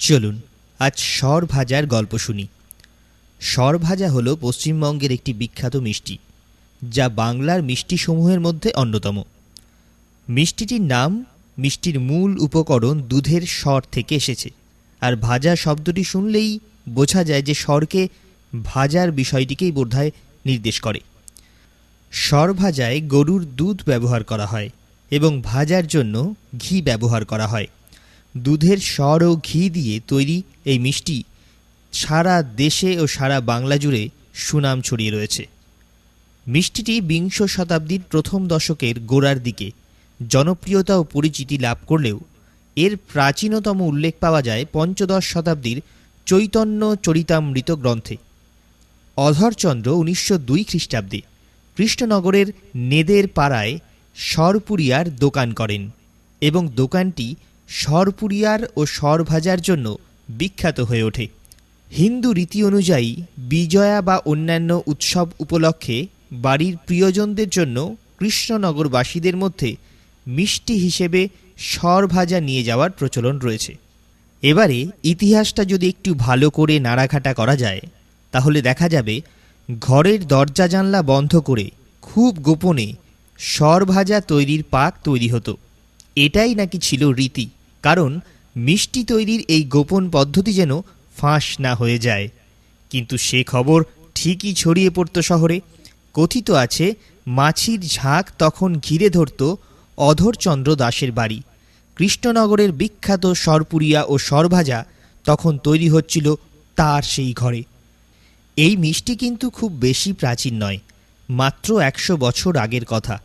চলুন আজ সর ভাজার গল্প শুনি। সর ভাজা হলো পশ্চিমবঙ্গের একটি বিখ্যাত মিষ্টি, যা বাংলার মিষ্টিসমূহের মধ্যে অন্যতম। মিষ্টিটির নাম মিষ্টির মূল উপকরণ দুধের সর থেকে এসেছে, আর ভাজা শব্দটি শুনলেই বোঝা যায় যে সরকে ভাজার বিষয়টিকেই বোধহয় নির্দেশ করে। সর ভাজায় গরুর দুধ ব্যবহার করা হয় এবং ভাজার জন্য ঘি ব্যবহার করা হয়। দুধের সর ও ঘি দিয়ে তৈরি এই মিষ্টি সারা দেশে ও সারা বাংলা জুড়ে সুনাম ছড়িয়ে রয়েছে। মিষ্টিটি বিংশ শতাব্দীর প্রথম দশকের গোড়ার দিকে জনপ্রিয়তা ও পরিচিতি লাভ করলেও এর প্রাচীনতম উল্লেখ পাওয়া যায় পঞ্চদশ শতাব্দীর চৈতন্য চরিতামৃত গ্রন্থে। অধরচন্দ্র 1902 খ্রিস্টাব্দে কৃষ্ণনগরের নেদের পাড়ায় সরপুরিয়ার দোকান করেন এবং দোকানটি সরপুরিয়ার ও সর ভাজার জন্য বিখ্যাত হয়ে ওঠে। হিন্দু রীতি অনুযায়ী বিজয়া বা অন্যান্য উৎসব উপলক্ষে বাড়ির প্রিয়জনদের জন্য কৃষ্ণনগরবাসীদের মধ্যে মিষ্টি হিসেবে সর ভাজা নিয়ে যাওয়ার প্রচলন রয়েছে। এবারে ইতিহাসটা যদি একটু ভালো করে নাড়াঘাটা করা যায়, তাহলে দেখা যাবে ঘরের দরজা জানলা বন্ধ করে খুব গোপনে সর ভাজা তৈরির পাক তৈরি হতো। এটাই নাকি ছিল রীতি, কারণ মিষ্টি তৈরির এই গোপন পদ্ধতি যেন ফাঁস না হয়ে যায়। কিন্তু সে খবর ঠিকই ছড়িয়ে পড়ত শহরে। কথিত আছে মাছির ঝাঁক তখন ঘিরে ধরত অধরচন্দ্র দাসের বাড়ি। কৃষ্ণনগরের বিখ্যাত সরপুরিয়া ও সরভাজা তখন তৈরি হচ্ছিল তার সেই ঘরে। এই মিষ্টি কিন্তু খুব বেশি প্রাচীন নয়, মাত্র 100 বছর আগের কথা।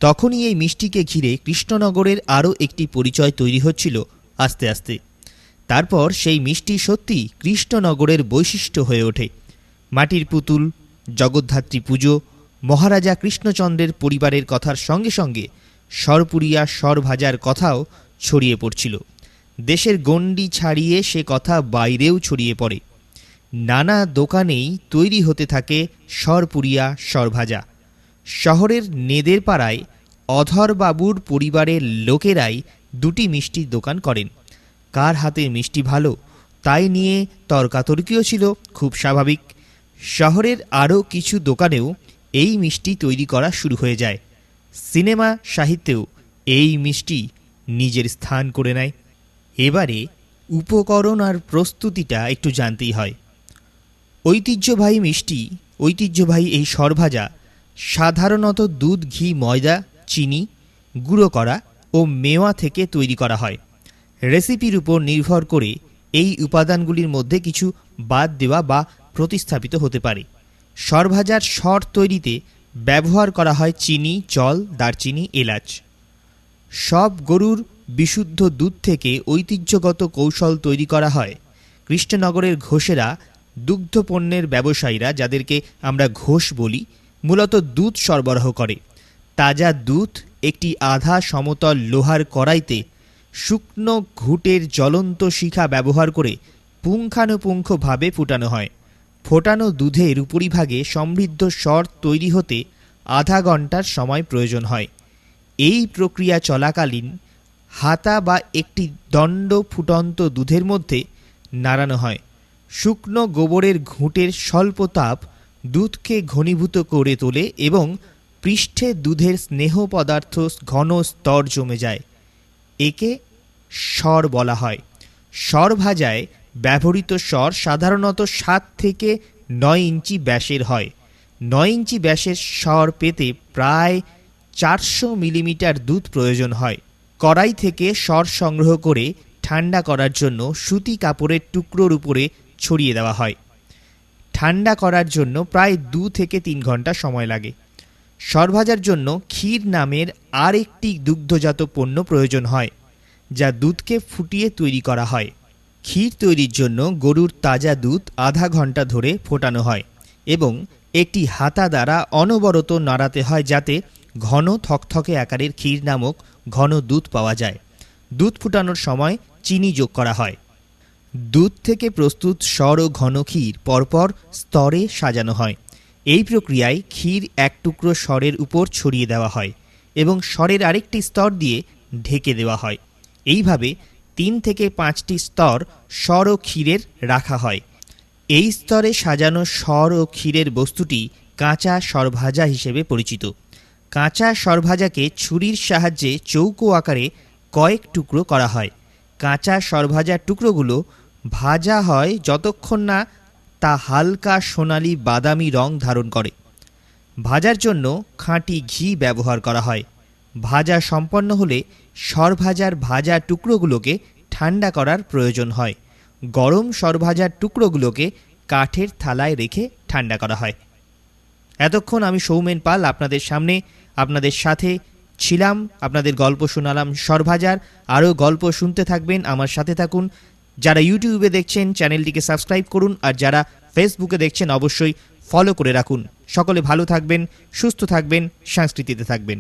তখনই এই মিষ্টিকে ঘিরে কৃষ্ণনগরের আরও একটি পরিচয় তৈরি হচ্ছিল আস্তে আস্তে। তারপর সেই মিষ্টি সত্যি কৃষ্ণনগরের বৈশিষ্ট্য হয়ে ওঠে। মাটির পুতুল, জগদ্ধাত্রী পুজো, মহারাজা কৃষ্ণচন্দ্রের পরিবারের কথার সঙ্গে সঙ্গে সরপুরিয়া সর ভাজার কথাও ছড়িয়ে পড়ছিল। দেশের গণ্ডি ছাড়িয়ে সে কথা বাইরেও ছড়িয়ে পড়ে। নানা দোকানেই তৈরি হতে থাকে সরপুরিয়া সরভাজা। শহরের নেদের পাড়ায় অধরবাবুর পরিবারের লোকেরাই দুটি মিষ্টির দোকান করেন। কার হাতের মিষ্টি ভালো তাই নিয়ে তর্কাতর্কিও ছিল খুব স্বাভাবিক। শহরের আরও কিছু দোকানেও এই মিষ্টি তৈরি করা শুরু হয়ে যায়। সিনেমা সাহিত্যেও এই মিষ্টি নিজের স্থান করে নেয়। এবারে উপকরণ আর প্রস্তুতিটা একটু জানতেই হয়। ঐতিহ্যবাহী মিষ্টি, ঐতিহ্যবাহী এই সরভাজা সাধারণত দুধ, ঘি, ময়দা, চিনি, গুঁড়ো করা ও মেওয়া থেকে তৈরি করা হয়। রেসিপির উপর নির্ভর করে এই উপাদানগুলির মধ্যে কিছু বাদ দেওয়া বা প্রতিস্থাপিত হতে পারে। সরভাজার সর তৈরিতে ব্যবহার করা হয় চিনি, জল, দারচিনি, এলাচ। সব গরুর বিশুদ্ধ দুধ থেকে ঐতিহ্যগত কৌশল তৈরি করা হয়। কৃষ্ণনগরের ঘোষেরা, দুগ্ধ পণ্যের ব্যবসায়ীরা, যাদেরকে আমরা ঘোষ বলি, মূলত দুধ সরবরাহ করে। তাজা দুধ একটি আধা সমতল লোহার কড়াইতে শুকনো ঘুঁটের জ্বলন্ত শিখা ব্যবহার করে পুঙ্খানুপুঙ্খভাবে ফুটানো হয়। ফোটানো দুধের উপরিভাগে সমৃদ্ধ সর তৈরি হতে আধা ঘন্টার সময় প্রয়োজন হয়। এই প্রক্রিয়া চলাকালীন হাতা বা একটি দণ্ড ফুটন্ত দুধের মধ্যে নাড়ানো হয়। শুকনো গোবরের ঘুঁটের স্বল্প তাপ দুধকে ঘনীভূত করে তোলে এবং পৃষ্ঠে দুধের স্নেহ পদার্থ ঘন স্তর জমে যায়। একে সর বলা হয়। সর ভাজায় ব্যবহৃত সর সাধারণত 7 থেকে 9 ইঞ্চি ব্যাসের হয়। 9 ইঞ্চি ব্যাসের সর পেতে প্রায় 400 মিলিমিটার দুধ প্রয়োজন হয়। কড়াই থেকে সর সংগ্রহ করে ঠান্ডা করার জন্য সুতি কাপড়ের টুকরোর উপরে ছড়িয়ে দেওয়া হয়। ঠান্ডা করার জন্য প্রায় 2 থেকে 3 ঘন্টা সময় লাগে। সর ভাজার জন্য ক্ষীর নামের আর একটি দুগ্ধজাত পণ্য প্রয়োজন হয়, যা দুধকে ফুটিয়ে তৈরি করা হয়। ক্ষীর তৈরির জন্য গরুর তাজা দুধ আধা ঘন্টা ধরে ফোটানো হয় এবং একটি হাতা দ্বারা অনবরত নাড়াতে হয়, যাতে ঘন থকথকে আকারের ক্ষীর নামক ঘন দুধ পাওয়া যায়। দুধ ফুটানোর সময় চিনি যোগ করা হয়। দুধ থেকে প্রস্তুত সর ও ঘন ক্ষীর পরপর স্তরে সাজানো হয়। এই প্রক্রিয়ায় ক্ষীর এক টুকরো সরের উপর ছড়িয়ে দেওয়া হয় এবং সরের আরেকটি স্তর দিয়ে ঢেকে দেওয়া হয়। এইভাবে 3 থেকে 5টি স্তর সর ও ক্ষীরের রাখা হয়। এই স্তরে সাজানো সর ও ক্ষীরের বস্তুটি কাঁচা সরভাজা হিসেবে পরিচিত। কাঁচা সরভাজাকে ছুরির সাহায্যে চৌকো আকারে কয়েক টুকরো করা হয়। কাঁচা সরভাজার টুকরোগুলো ভাজা হয় যতক্ষণ না তা হালকা সোনালি বাদামি রং ধারণ করে। ভাজার জন্য খাঁটি ঘি ব্যবহার করা হয়। ভাজা সম্পন্ন হলে সরভাজার ভাজা টুকরোগুলোকে ঠান্ডা করার প্রয়োজন হয়। গরম সরভাজার টুকরোগুলোকে কাঠের থালায় রেখে ঠান্ডা করা হয়। এতক্ষণ আমি সৌমেন পাল আপনাদের সামনে আপনাদের সাথে ছিলাম, আপনাদের গল্প শোনালাম সরভাজার। আরও গল্প শুনতে থাকবেন, আমার সাথে থাকুন। যারা ইউটিউবে দেখছেন চ্যানেলটিকে সাবস্ক্রাইব করুন, আর যারা ফেসবুকে দেখছেন অবশ্যই ফলো করে রাখুন। সকলে ভালো থাকবেন, সুস্থ থাকবেন, সংস্কৃতিতে থাকবেন।